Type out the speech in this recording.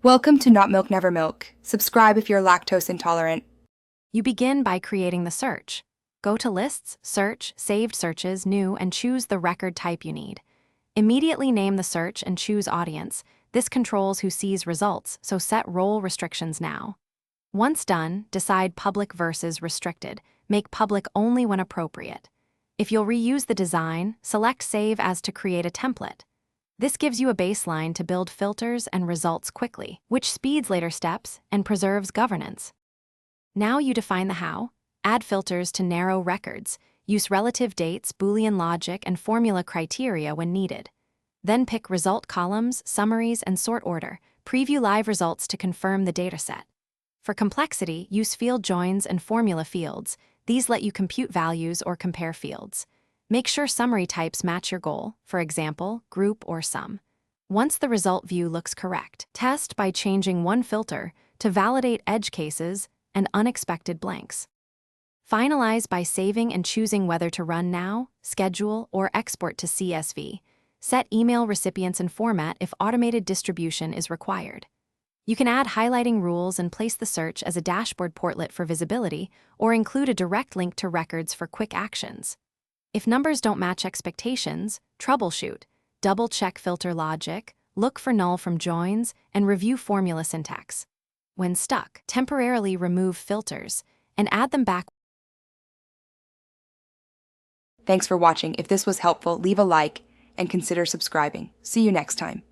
Welcome to Not Milk Never Milk. Subscribe if you're lactose intolerant. You begin by creating the search. Go to Lists, Search, Saved Searches, New, and choose the record type you need. Immediately name the search and choose Audience. This controls who sees results, so set role restrictions now. Once done, decide Public versus Restricted. Make public only when appropriate. If you'll reuse the design, select Save as to create a template. This gives you a baseline to build filters and results quickly, which speeds later steps and preserves governance. Now you define the how. Add filters to narrow records. Use relative dates, Boolean logic, and formula criteria when needed. Then pick result columns, summaries, and sort order. Preview live results to confirm the dataset. For complexity, use field joins and formula fields. These let you compute values or compare fields. Make sure summary types match your goal, for example, group or sum. Once the result view looks correct, test by changing one filter to validate edge cases and unexpected blanks. Finalize by saving and choosing whether to run now, schedule, or export to CSV. Set email recipients and format if automated distribution is required. You can add highlighting rules and place the search as a dashboard portlet for visibility, or include a direct link to records for quick actions. If numbers don't match expectations, troubleshoot, double-check filter logic, look for null from joins, and review formula syntax. When stuck, temporarily remove filters and add them back. Thanks for watching. If this was helpful, leave a like and consider subscribing. See you next time.